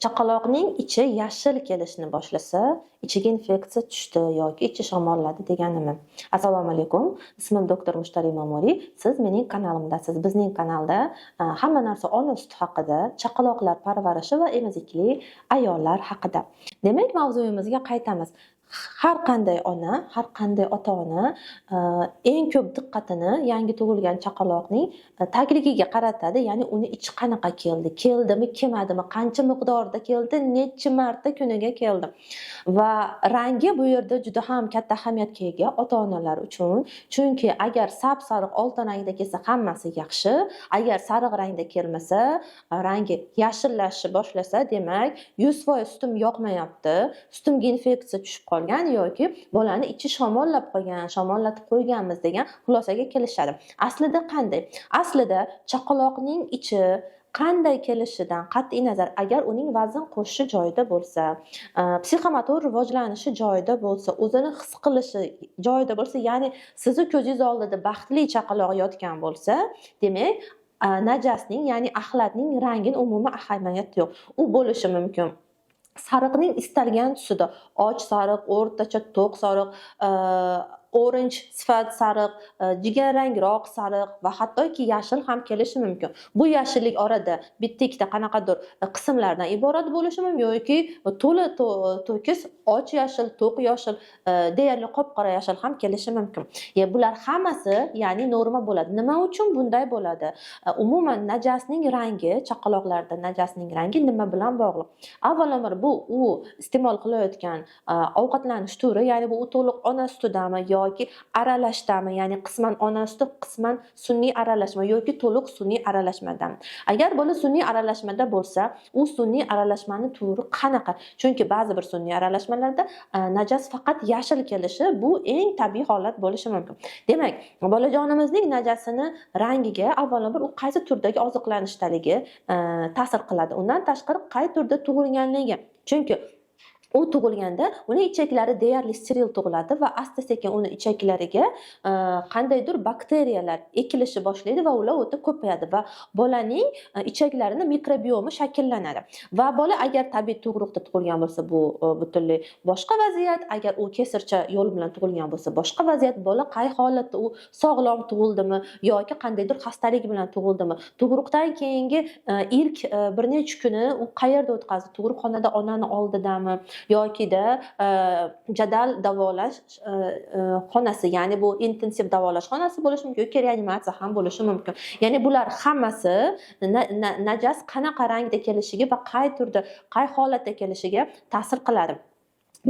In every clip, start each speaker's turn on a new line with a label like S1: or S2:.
S1: Chaqaloqning ichi yashil kelishni boshlasa, ichiga infeksiya tushdi yoki ichi shamolladi deganimi? Assalomu alaykum. Ismim doktor Mushtari Mamuri. Siz mening kanalimdasiz. Bizning kanalda hamma narsa ona suti haqida, chaqaloqlar parvarishi va emizikli ayollar haqida. Demak, mavzuyimizga qaytamiz. Har qanday ona, har qanday ota-ona eng ko'p diqqatini yangi tug'ilgan chaqaloqning tagligiga qaratadi. Ya'ni uni ichi qanaqa keldi, keldimi, kelmadimi, qancha miqdorda keldi, necha marta kuniga keldi. Va rangi bu yerda juda ham katta ahamiyatga ega ota-onalar uchun. Chunki agar sap-sariq oltin rangda kelsa hammasi yaxshi, agar sariq rangda kelmasa, rangi yashillashni boshlasa, demak 100% sutim yoqmayapti, sutimga infeksiya tushib qolgan yoki bolani ichi shamollab qolgan, shamollatib qo'yganmiz degan xulosaga kelishadi. Aslida qanday? Aslida chaqaloqning ichi qanday kelishidan qat'iy nazar, agar uning vazn qo'shishi joyida bo'lsa, psixomotor rivojlanishi joyida bo'lsa, o'zini his qilishi joyida bo'lsa, ya'ni sizni ko'zingiz oldida baxtli chaqaloq yotgan bo'lsa, demak najasning, ya'ni axlatning rangini umuman ahamiyati yo'q. U bo'lishi mumkin sariqning istalgan tusida, och sariq, o'rtacha to'q sariq, orange sifat sariq, jigarrangroq sariq va hattoki yashil ham kelishi mumkin. Bu yashillik orada bitta-ikkita qanaqadir qismlardan iborat bo'lishi mumkin yoki to'la to'kis och yashil, to'q yashil, deyarli qop-qora yashil ham kelishi mumkin. Bular hammasi ya'ni norma bo'ladi. Nima uchun bunday bo'ladi? Umuman najasning rangi, chaqaloqlarda najasning rangi nima bilan bog'liq? Avvalambor bu u iste'mol qilayotgan ovqatlanish turi, ya'ni bu to'liq ona sutidami yoki aralashdami, ya'ni qisman ona suti, qisman sun'iy aralashma yoki to'liq sun'iy aralashmadan. Agar bola sun'iy aralashmada bo'lsa, u sun'iy aralashmaning turi qanaqa? Chunki ba'zi bir sun'iy aralashmalarda najas faqat yashil kelishi bu eng tabiiy holat bo'lishi mumkin. Demak, bolajonimizning najasini rangiga avvalambor u qaysi turdagi oziqlanishdaligi ta'sir qiladi. Undan tashqari qay turda tug'ilganligi. Chunki u tug'ilganda uni ichaklari deyarli steril tug'iladi va asta-sekin uni ichaklariga qandaydir bakteriyalar ekilishi boshlaydi va ular o'ta ko'payadi va bolaning ichaklarini mikrobiomi shakllanadi. Va bola agar tabiiy tug'ruqda tug'ilgan bo'lsa, bu butunlay boshqa vaziyat. Agar u kesircha yo'l bilan tug'ilgan bo'lsa, boshqa vaziyat. Bola qay holatda, u sog'lom tug'ildimi yoki qandaydir xastalik bilan tug'ildimi? Tug'ruqdan keyingi ilk bir necha kuni u qayerda o'tkazdi? Tug'ruqxonada onani oldidami yoki-da jadal davolash xonasi, ya'ni bu intensiv davolash xonasi bo'lishi mumkin yoki reanimatsiya ham bo'lishi mumkin. Ya'ni bular hammasi najas qanaqa rangda kelishiga va qay turda, qay holatda kelishiga ta'sir qiladi.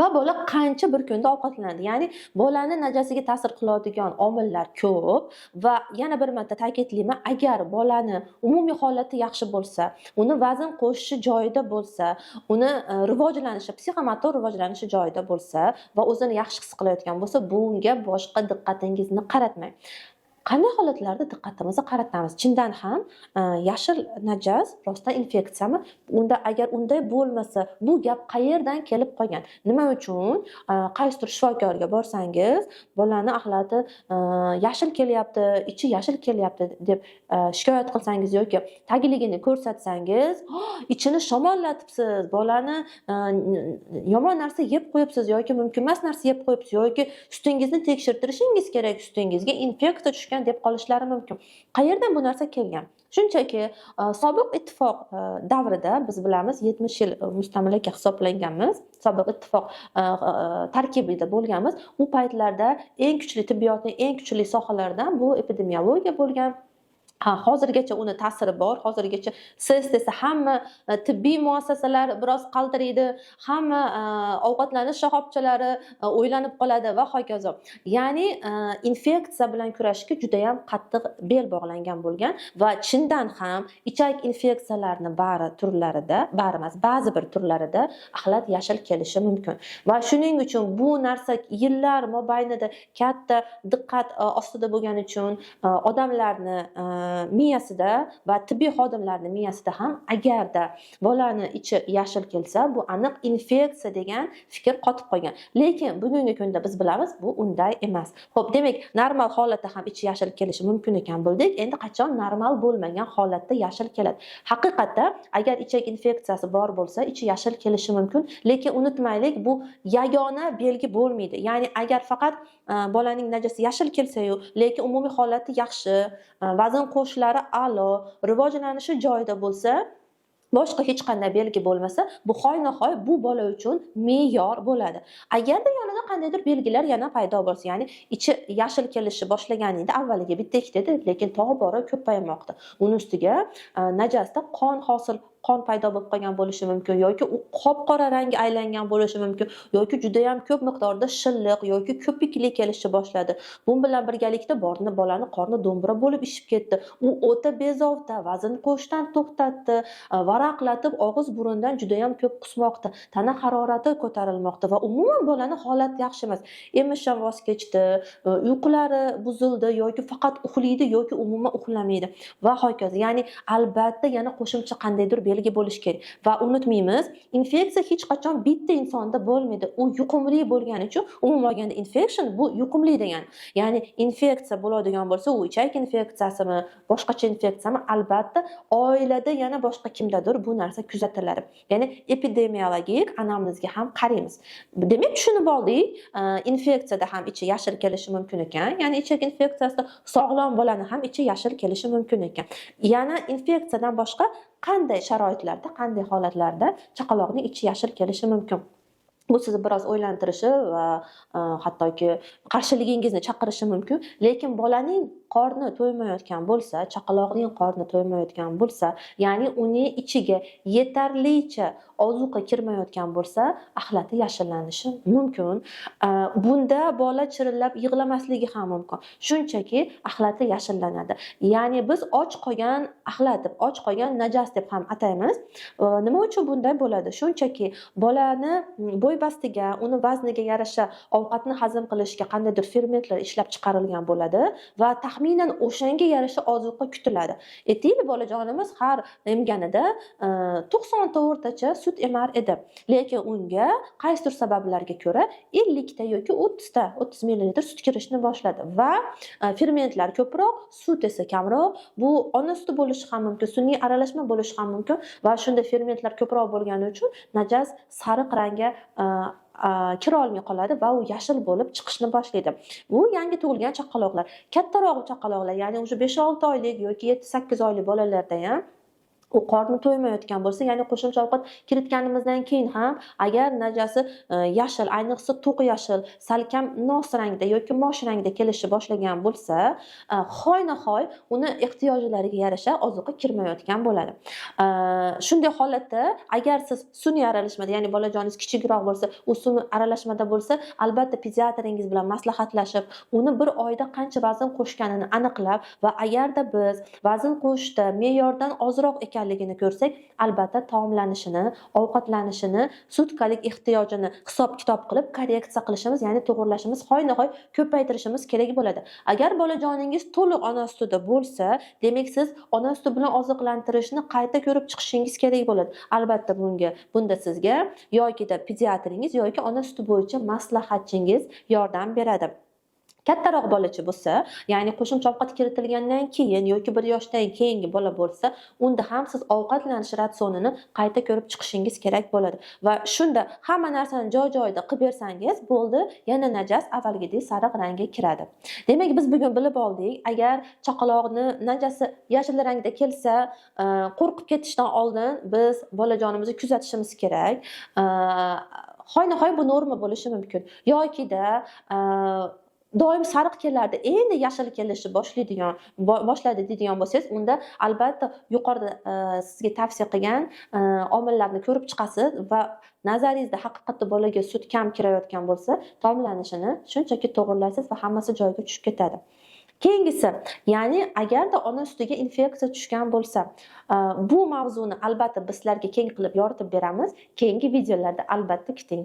S1: Va bola qancha bir kunda ovqatlanadi. Ya'ni bolani najasiga ta'sir qiladigan omillar ko'p va yana bir marta ta'kidlayman, agar bolani umumiy holati yaxshi bo'lsa, uni vazn qo'shishi joyida bo'lsa, uni rivojlanishi, psixomotor rivojlanishi joyida bo'lsa va o'zini yaxshi his qilayotgan bo'lsa, bunga boshqa diqqatingizni qaratmang. Qanday holatlarda diqqatimizni qaratamiz? Chindan ham yashil najas rostdan infeksiyami? Unda agar unday bo'lmasa, bu gap qayerdan kelib qolgan? Nima uchun qaysidir shifokorga borsangiz, bolani axlati yashil kelyapti, ichi yashil kelyapti deb shikoyat qilsangiz yoki tagligini ko'rsatsangiz, ichini shamollatibsiz, bolani yomon narsa yeb qo'yibsiz yoki mumkin emas narsa yeb qo'yibsiz yoki sutingizni tekshirtirishingiz kerak, sutingizga infeksiya tushgan deb qolishlari mumkin. Qayerdan bu narsa kelgan? Shunchaki sobiq ittifoq davrida biz bilamiz 70 yil mustamlaka hisoblanganmiz, sobiq ittifoq tarkibida bo'lganmiz. U paytlarda eng kuchli tibbiyotning eng kuchli sohalaridan bu epidemiologiya bo'lgan. Hozirgacha uni ta'siri bor. Hozirgacha siz desa hamma tibbiy muassasalar biroz qaltiraydi, hamma ovqatlanish shoxobchalari o'ylanib qoladi va hokazo. Ya'ni infeksiya bilan kurashishga juda ham qattiq bel bog'langan bo'lgan va chindan ham ichak infeksiyalarini bari emas, ba'zi bir turlarida axlat yashil kelishi mumkin. Va shuning uchun bu narsa yillar mobaynida katta diqqat ostida bo'lgani uchun odamlarni miyasida va tibbiy xodimlarning miyasida ham agarda bolani ichi yashil kelsa, bu aniq infeksiya degan fikr qotib qolgan. Lekin bugungi kunda biz bilamiz, bu unday emas. Xo'p, demak, normal holatda ham ichi yashil kelishi mumkin ekan bildik. Endi qachon normal bo'lmagan holatda yashil keladi? Haqiqatda agar ichak infeksiyasi bor bo'lsa, ichi yashil kelishi mumkin, lekin unutmaylik, bu yagona belgi bo'lmaydi. Ya'ni agar faqat bolaning najasi yashil kelsa-yu, lekin umumiy holati yaxshi, vazn qo'shishlari a'lo, rivojlanishi joyida bo'lsa, boshqa hech qanday belgi bo'lmasa, bu hoynahoy bu bola uchun me'yor bo'ladi. Agarda yonida qandaydir belgilar yana paydo bo'lsa, ya'ni ichi yashil kelishi boshlaganida avvaliga bitta ikkita edi, lekin tobora ko'paymoqda. Uning ustiga najasda qon paydo bo'lib qolgan bo'lishi mumkin yoki u qop-qora rangga aylangan bo'lishi mumkin yoki juda ham ko'p miqdorda shilliq yoki ko'pikli kelishni boshladi. Bu bilan birgalikda bolani qorni do'mbira bo'lib ishib ketdi. U o'ta bezovta, vazn qo'shishdan to'xtatdi, varaqlatib og'iz burundan juda ham ko'p qusmoqda, tana harorati ko'tarilmoqda va umuman bolani holati yaxshi emas. Emishdan voz kechdi, uyqulari buzildi yoki faqat uxlaydi yoki umuman uxlamaydi va hokazo. Ya'ni albatta yana qo'shimcha qandaydir belgi bo'lishi kerak. Va unutmaymiz, infeksiya hech qachon bitta insonda bo'lmaydi. U yuqumli bo'lgani uchun umuman olganda infection bu yuqumli degani. Ya'ni infeksiya bo'ladigan bo'lsa, u ichak infeksiyasimi, boshqacha infeksiyami, albatta oilada yana boshqa kimdadir bu narsa kuzatiladi. Ya'ni epidemiologik anamnezga ham qaraymiz. Demak, tushunib oldik, infeksiyada ham ichi yashil kelishi mumkin ekan. Ya'ni ichak infeksiyasida sog'lom bolani ham ichi yashil kelishi mumkin ekan. Yana infeksiyadan boshqa qanday sharoitlarda, qanday holatlarda chaqaloqning ichi yashil kelishi mumkin? Bu sizni biroz o'ylantirishi va hattoki qarshiligingizni chaqirishi mumkin. Lekin bolaning qorni to'ymayotgan bo'lsa, chaqaloqning qorni to'ymayotgan bo'lsa, ya'ni uning ichiga yetarlicha ozuqa kirmayotgan bo'lsa, axlati yashillanishi mumkin. Bunda bola chirillab yig'lamasligi ham mumkin. Shunchaki axlati yashillanadi. Ya'ni biz och qolgan axlat deb, och qolgan najas deb ham ataymiz. Nima uchun bunday bo'ladi? Shunchaki bolani bo'y-bastiga, uni vazniga yarasha ovqatni hazm qilishga qandaydir fermentlar ishlab chiqarilgan bo'ladi va taxminan o'shanga yarasha ozuqa kutiladi. Aytaylik, bolajonimiz har emganida 90 ta o'rtacha sut emar edi. Lekin unga qaysidir sabablarga ko'ra 50 ta yoki 30 ml sut kirishni boshladi va fermentlar ko'proq, sut esa kamroq. Bu ona suti bo'lishi ham mumkin, sun'iy aralashma bo'lishi ham mumkin va shunda fermentlar ko'proq bo'lgani uchun najas sariq rangga kira olmay qoladi va u yashil bo'lib chiqishni boshlaydi. Bu yangi tug'ilgan chaqaloqlar. Kattaroq chaqaloqlar, ya'ni o'sha 5-6 oylik yoki 7-8 oylik bolalarda ham u qorni to'ymayotgan bo'lsa, ya'ni qo'shimcha ovqat kiritganimizdan keyin ham agar najasi yashil, ayniqsa to'q yashil, salkam nos rangda yoki mosh rangda kelishni boshlagan bo'lsa, hoynahoy uni ehtiyojlariga yarasha ozuqa kirmayotgan bo'ladi. Shunday holatda agar siz sun'iy aralashmada, ya'ni bolajoningiz kichikroq bo'lsa, u sun'iy aralashmada bo'lsa, albatta pediatringiz bilan maslahatlashib, uni bir oyda qancha vazn qo'shganini aniqlab va agarda biz vazn qo'shishda me'yordan ozroq ekanligini ko'rsak, albatta taomlanishini, ovqatlanishini, sutkalik ehtiyojini hisob-kitob qilib korreksiya qilishimiz, ya'ni to'g'rilashimiz, hoynahoy ko'paytirishimiz kerak bo'ladi. Agar bolajoningiz to'liq ona sutida bo'lsa, demak siz ona suti bilan oziqlantirishni qayta ko'rib chiqishingiz kerak bo'ladi. Albatta bunda sizga yoki pediatringiz yoki ona suti bo'yicha maslahatchingiz yordam beradi. Kattaroq bolachi bo'lsa, ya'ni qo'shimcha ovqat kiritilgandan keyin yoki 1 yoshdan keyingi bola bo'lsa, unda ham siz ovqatlanish ratsionini qayta ko'rib chiqishingiz kerak bo'ladi. Va shunda hamma narsani joy-joyida qilib bersangiz, bo'ldi, yana najas avvalgidek sariq rangga kiradi. Demak, biz bugun bilib oldik, agar chaqaloqni najasi yashil rangda kelsa, qo'rqib ketishdan oldin biz bolajonimizni kuzatishimiz kerak. Hoynahoy bu norma bo'lishi mumkin. Yoki-da doim sariq kelardi, endi yashil kelishni boshladi deydigan bo'lsangiz, unda albatta yuqorida sizga tavsiya qilgan omillarni ko'rib chiqasiz va nazaringizda haqiqatda bolaga sut kam kirayotgan bo'lsa, taomlanishini shunchaki to'g'rilaysiz va hammasi joyiga tushib ketadi. Keyingisi, ya'ni agarda ona sutiga infeksiya tushgan bo'lsa, bu mavzuni albatta bizlarga keng qilib yoritib beramiz. Keyingi videolarda albatta kuting.